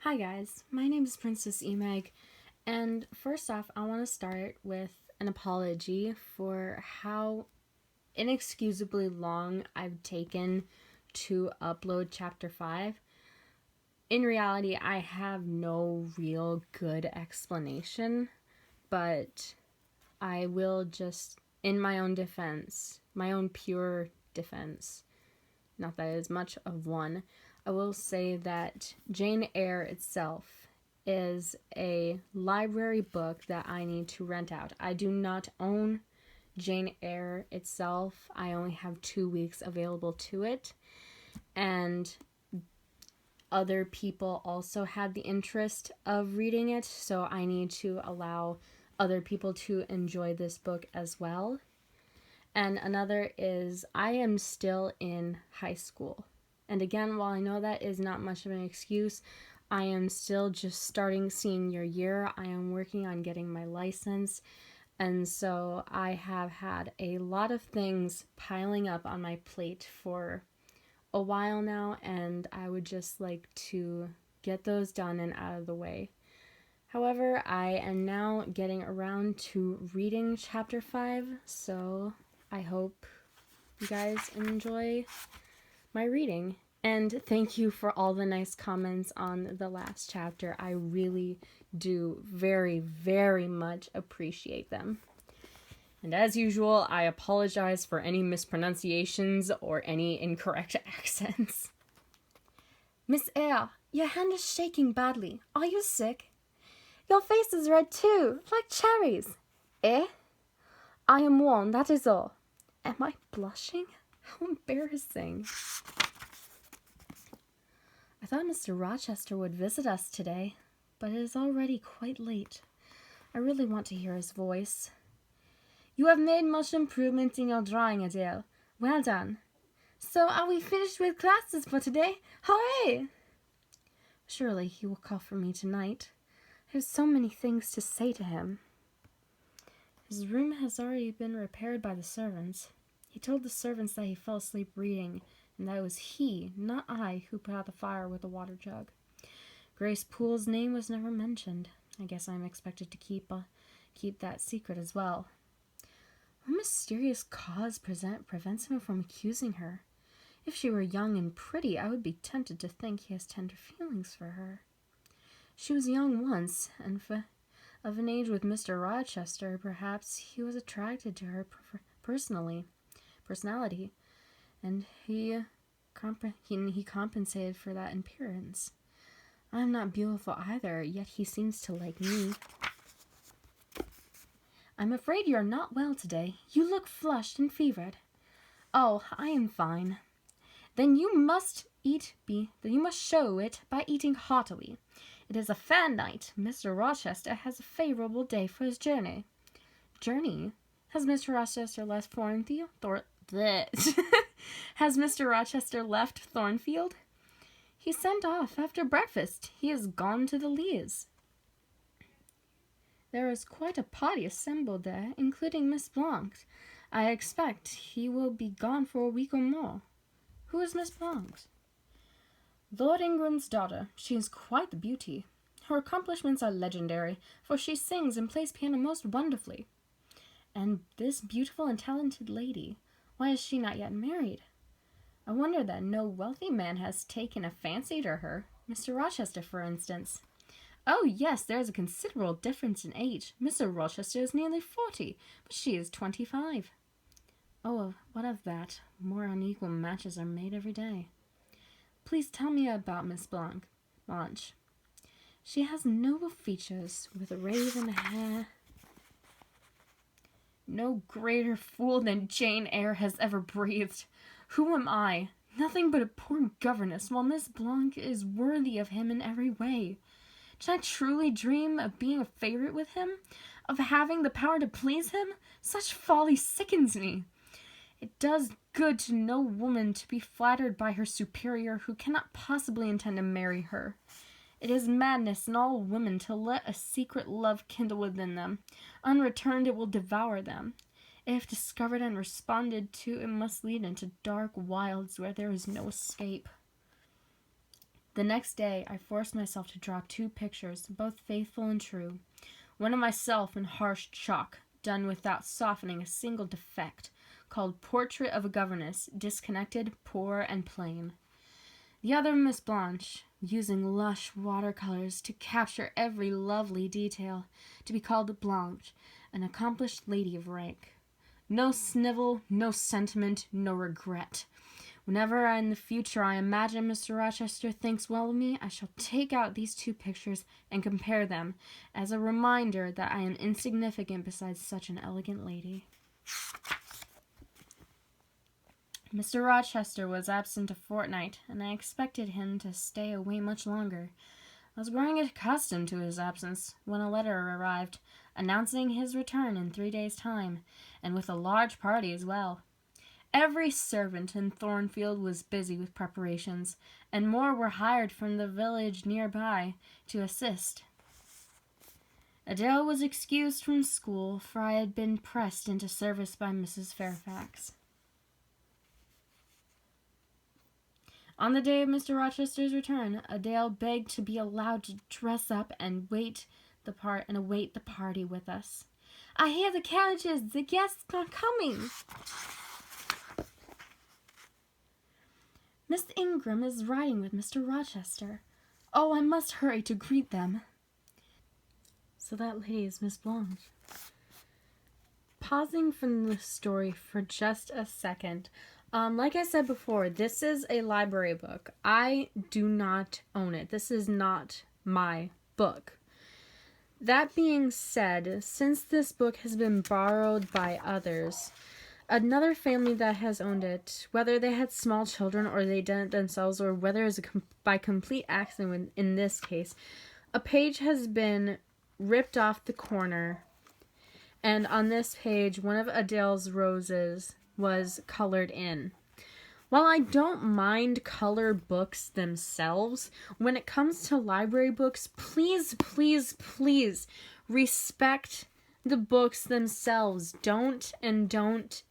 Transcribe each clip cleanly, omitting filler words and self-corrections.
Hi guys, my name is Princess Emeg, and first off, I want to start with an apology for how inexcusably long I've taken to upload Chapter 5. In reality, I have no real good explanation, but I will just, in my own defense, my own pure defense, not that it is much of one, I will say that Jane Eyre itself is a library book that I need to rent out. I do not own Jane Eyre itself. I only have 2 weeks available to it. And other people also had the interest of reading it, so I need to allow other people to enjoy this book as well. And another is I am still in high school. And again, while I know that is not much of an excuse, I am still just starting senior year. I am working on getting my license. And so I have had a lot of things piling up on my plate for a while now, and I would just like to get those done and out of the way. However, I am now getting around to reading Chapter 5, so I hope you guys enjoy my reading. And thank you for all the nice comments on the last chapter. I really do very, very much appreciate them. And as usual, I apologize for any mispronunciations or any incorrect accents. Miss Eyre, your hand is shaking badly. Are you sick? Your face is red too, like cherries. Eh? I am warm, that is all. Am I blushing? How embarrassing. I thought Mr. Rochester would visit us today, but it is already quite late. I really want to hear his voice. You have made much improvement in your drawing, Adele. Well done. So are we finished with classes for today? Hooray! Surely he will call for me tonight. I have so many things to say to him. His room has already been repaired by the servants. He told the servants that he fell asleep reading, and that it was he, not I, who put out the fire with the water jug. Grace Poole's name was never mentioned. I guess I'm expected to keep that secret as well. What mysterious cause prevents him from accusing her? If she were young and pretty, I would be tempted to think he has tender feelings for her. She was young once, and of an age with Mr. Rochester, perhaps he was attracted to her personality, and he compensated for that appearance. I am not beautiful either, yet he seems to like me. I'm afraid you are not well today. You look flushed and fevered. Oh, I am fine. Then you must show it by eating heartily. It is a fair night. Mr. Rochester has a favorable day for his journey. Journey? Has Mr. Rochester left Thornfield? Has Mr. Rochester left Thornfield? He sent off after breakfast. He has gone to the Leas. There is quite a party assembled there, including Miss Blanc. I expect he will be gone for a week or more. Who is Miss Blanc? Lord Ingram's daughter. She is quite the beauty. Her accomplishments are legendary, for she sings and plays piano most wonderfully. And this beautiful and talented lady, why is she not yet married? I wonder that no wealthy man has taken a fancy to her. Mr. Rochester, for instance. Oh, yes, there is a considerable difference in age. Mr. Rochester is nearly 40, but she is 25. Oh, what of that? More unequal matches are made every day. Please tell me about Miss Blanche. She has noble features, with raven hair. No greater fool than Jane Eyre has ever breathed. Who am I? Nothing but a poor governess, while Miss Blanc is worthy of him in every way. Did I truly dream of being a favorite with him? Of having the power to please him? Such folly sickens me. It does good to no woman to be flattered by her superior who cannot possibly intend to marry her. It is madness in all women to let a secret love kindle within them. Unreturned, it will devour them. If discovered and responded to, it must lead into dark wilds where there is no escape. The next day, I forced myself to draw 2 pictures, both faithful and true. One of myself in harsh chalk, done without softening a single defect, called Portrait of a Governess, disconnected, poor, and plain. The other Miss Blanche, using lush watercolors to capture every lovely detail, to be called Blanche, an accomplished lady of rank. No snivel, no sentiment, no regret. Whenever in the future I imagine Mr. Rochester thinks well of me, I shall take out these 2 pictures and compare them as a reminder that I am insignificant beside such an elegant lady. Mr. Rochester was absent a fortnight, and I expected him to stay away much longer. I was growing accustomed to his absence when a letter arrived, announcing his return in 3 days' time, and with a large party as well. Every servant in Thornfield was busy with preparations, and more were hired from the village nearby to assist. Adele was excused from school, for I had been pressed into service by Mrs. Fairfax. On the day of Mr. Rochester's return, Adele begged to be allowed to dress up and await the party with us. "I hear the carriages. The guests are coming." "Miss Ingram is riding with Mr. Rochester. Oh, I must hurry to greet them." So that lady is Miss Blanche. Pausing from the story for just a second. Like I said before, this is a library book. I do not own it. This is not my book. That being said, since this book has been borrowed by others, another family that has owned it, whether they had small children or they did it themselves, or whether it's by complete accident in this case, a page has been ripped off the corner, and on this page, one of Adele's roses was colored in. While I don't mind color books themselves, when it comes to library books, please, please, please respect the books themselves. Don't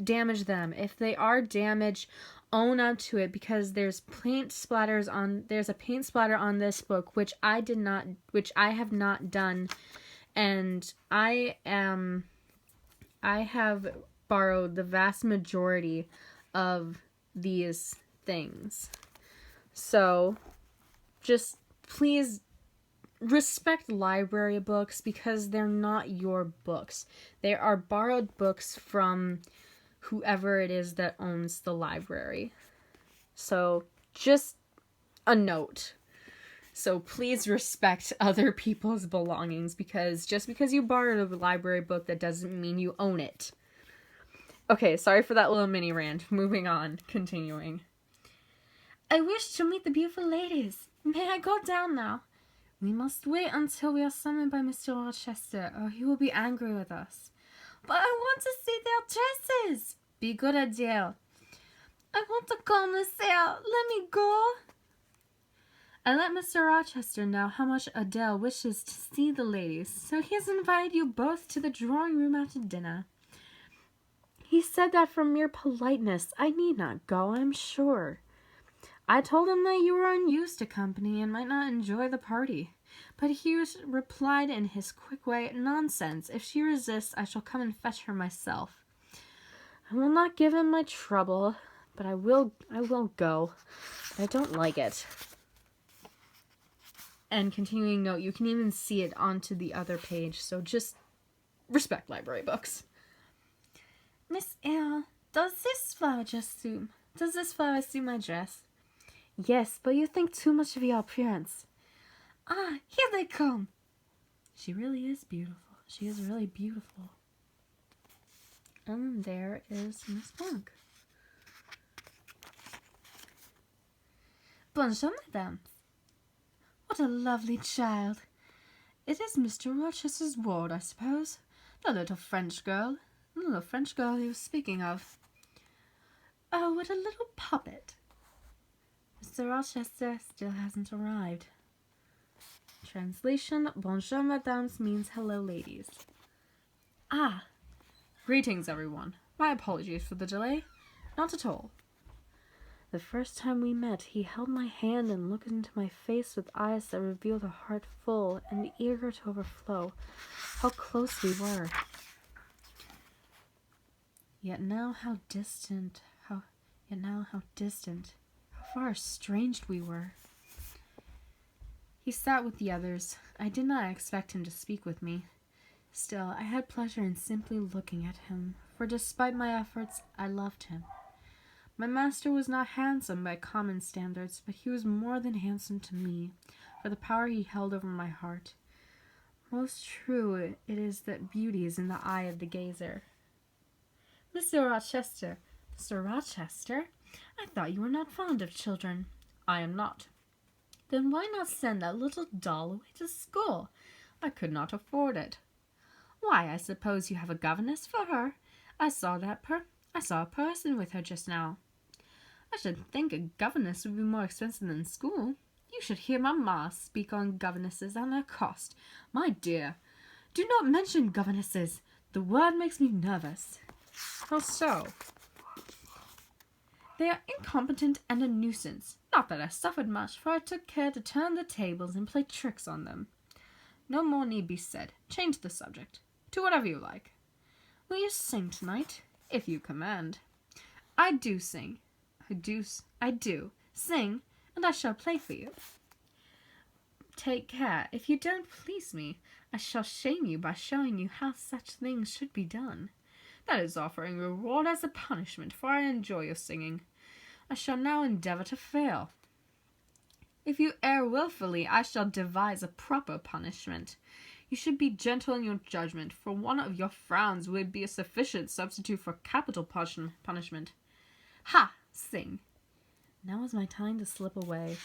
damage them. If they are damaged, own up to it, because there's a paint splatter on this book, which I have not done, and I have borrowed the vast majority of these things. So just please respect library books, because they're not your books. They are borrowed books from whoever it is that owns the library. So just a note. So please respect other people's belongings, because just because you borrowed a library book, that doesn't mean you own it. Okay, sorry for that little mini rant. Moving on, continuing. "I wish to meet the beautiful ladies. May I go down now?" "We must wait until we are summoned by Mr. Rochester, or he will be angry with us." "But I want to see their dresses." "Be good, Adele." "I want to go on the sale. Let me go." I let Mr. Rochester know how much Adele wishes to see the ladies, so he has invited you both to the drawing room after dinner. He said that from mere politeness I need not go, I'm sure. I told him that you were unused to company and might not enjoy the party, but he replied in his quick way, "Nonsense. If she resists, I shall come and fetch her myself." I will not give him my trouble, but I will go. I don't like it. And continuing note, you can even see it onto the other page, so just respect library books. "Miss Eyre, does this flower suit my dress?" "Yes, but you think too much of your appearance." "Ah, here they come." She really is beautiful. She is really beautiful. And there is Miss Blanc. "Bonjour, madame." "What a lovely child. It is Mr. Rochester's ward, I suppose. The little French girl he was speaking of." "Oh, what a little puppet." Mr. Rochester still hasn't arrived. Translation: Bonjour, madames means hello, ladies. Ah. Greetings, everyone. My apologies for the delay. Not at all. The first time we met, he held my hand and looked into my face with eyes that revealed a heart full and eager to overflow. How close we were. Yet now how distant, how far estranged we were. He sat with the others. I did not expect him to speak with me. Still, I had pleasure in simply looking at him, for despite my efforts, I loved him. My master was not handsome by common standards, but he was more than handsome to me, for the power he held over my heart. Most true it is that beauty is in the eye of the gazer. Mr. Rochester. Mr. Rochester? I thought you were not fond of children. I am not. Then why not send that little doll away to school? I could not afford it. Why, I suppose you have a governess for her. I saw a person with her just now. I should think a governess would be more expensive than school. You should hear Mamma speak on governesses and their cost. My dear, do not mention governesses. The word makes me nervous. How so? They are incompetent and a nuisance. Not that I suffered much, for I took care to turn the tables and play tricks on them. No more need be said. Change the subject to whatever you like. Will you sing tonight? If you command. I do sing. I do. Sing, and I shall play for you. Take care. If you don't please me, I shall shame you by showing you how such things should be done. That is offering reward as a punishment, for I enjoy your singing. I shall now endeavor to fail. If you err wilfully, I shall devise a proper punishment. You should be gentle in your judgment, for one of your frowns would be a sufficient substitute for capital punishment. Ha! Sing. Now is my time to slip away.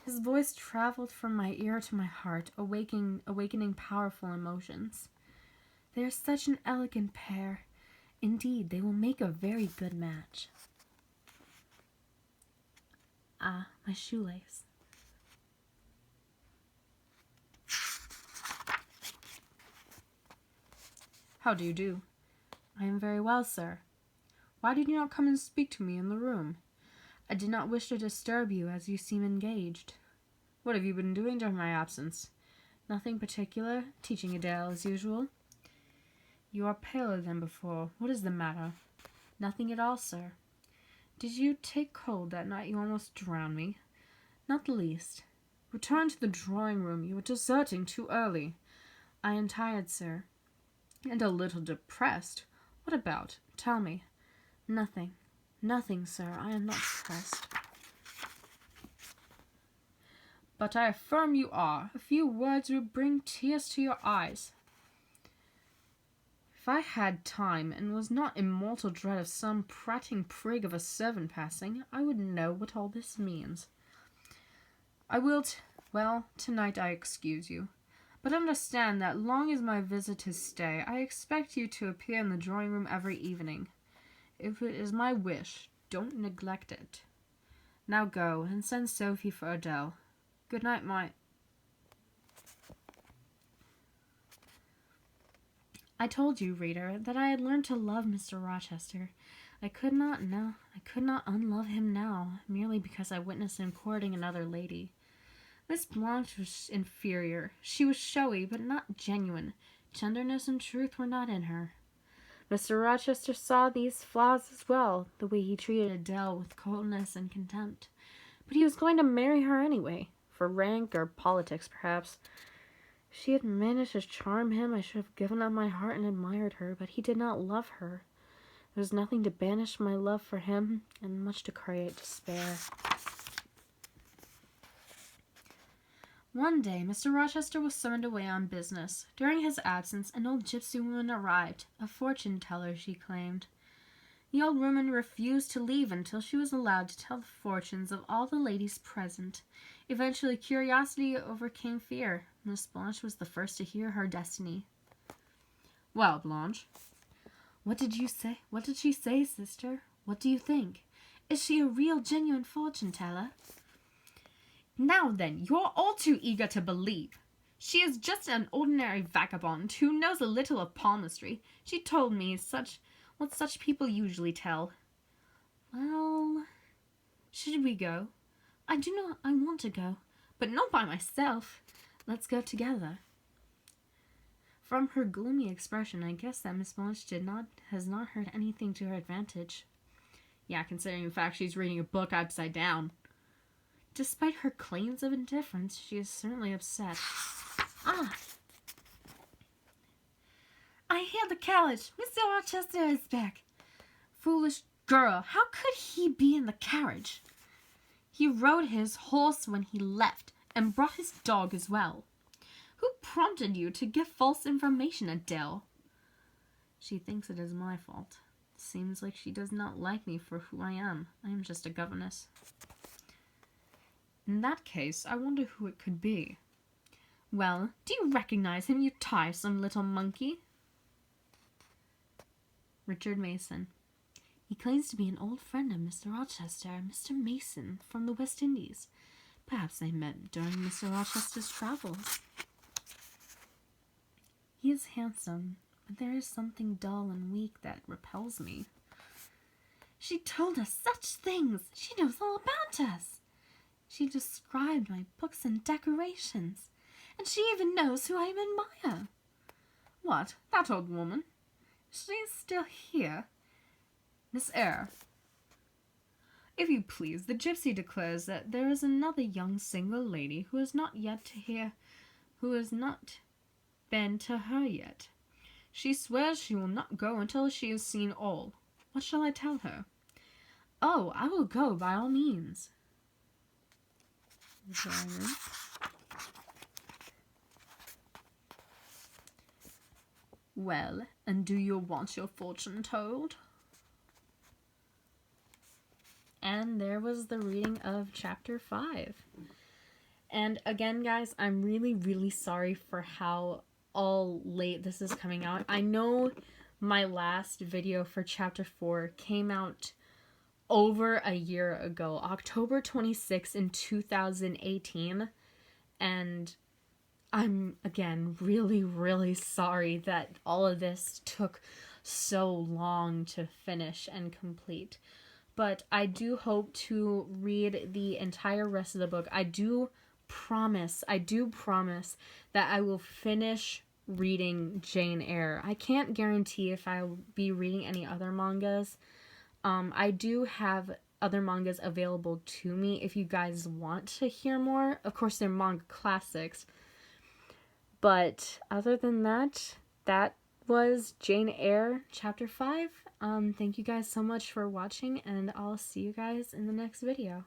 His voice traveled from my ear to my heart, awakening powerful emotions. They are such an elegant pair. Indeed, they will make a very good match. Ah, my shoelace. How do you do? I am very well, sir. Why did you not come and speak to me in the room? I did not wish to disturb you, as you seem engaged. What have you been doing during my absence? Nothing particular. Teaching Adele as usual. You are paler than before. What is the matter? Nothing at all, sir. Did you take cold that night you almost drowned me? Not the least. Return to the drawing-room. You are deserting too early. I am tired, sir. And a little depressed. What about? Tell me. Nothing. Nothing, sir. I am not depressed. But I affirm you are. A few words would bring tears to your eyes. If I had time, and was not in mortal dread of some prating prig of a servant passing, I would know what all this means. Well, tonight I excuse you. But understand that long as my visitors stay, I expect you to appear in the drawing-room every evening. If it is my wish, don't neglect it. Now go, and send Sophie for Adele. Good night, I told you, reader, that I had learned to love Mr. Rochester. I could not unlove him now, merely because I witnessed him courting another lady. Miss Blanche was inferior. She was showy, but not genuine. Tenderness and truth were not in her. Mr. Rochester saw these flaws as well, the way he treated Adele with coldness and contempt. But he was going to marry her anyway, for rank or politics, perhaps. If she had managed to charm him, I should have given up my heart and admired her, but he did not love her. There was nothing to banish my love for him, and much to create despair. One day, Mr. Rochester was summoned away on business. During his absence, an old gypsy woman arrived, a fortune-teller, she claimed. The old woman refused to leave until she was allowed to tell the fortunes of all the ladies present. Eventually, curiosity overcame fear. Miss Blanche was the first to hear her destiny. Well, Blanche, what did you say? What did she say, sister? What do you think? Is she a real, genuine fortune-teller? Now then, you're all too eager to believe. She is just an ordinary vagabond who knows a little of palmistry. She told me such what such people usually tell. Well, should we go? I want to go, but not by myself. Let's go together. From her gloomy expression, I guess that Miss Blanche has not heard anything to her advantage. Yeah, considering the fact she's reading a book upside down. Despite her claims of indifference, she is certainly upset. Ah! I hear the carriage. Mr. Rochester is back. Foolish girl, how could he be in the carriage? He rode his horse when he left, and brought his dog as well. Who prompted you to give false information, Adele? She thinks it is my fault. Seems like she does not like me for who I am. I am just a governess. In that case, I wonder who it could be. Well, do you recognize him, you tiresome little monkey? Richard Mason. He claims to be an old friend of Mr. Rochester, Mr. Mason, from the West Indies. Perhaps they met during Mr. Rochester's travels. He is handsome, but there is something dull and weak that repels me. She told us such things! She knows all about us! She described my books and decorations, and she even knows who I admire. What, that old woman? She's still here? Miss Eyre. If you please, the gypsy declares that there is another young single lady who has not been to her yet. She swears she will not go until she has seen all. What shall I tell her? Oh, I will go by all means. Then, well, and do you want your fortune told? And there was the reading of chapter 5. And again, guys, I'm really, really sorry for how all late this is coming out. I know my last video for chapter 4 came out over a year ago, October 26th in 2018, and I'm, again, really, really sorry that all of this took so long to finish and complete. But I do hope to read the entire rest of the book. I do promise that I will finish reading Jane Eyre. I can't guarantee if I'll be reading any other mangas. I do have other mangas available to me if you guys want to hear more. Of course, they're manga classics. But other than that, that was Jane Eyre, Chapter 5. Thank you guys so much for watching, and I'll see you guys in the next video.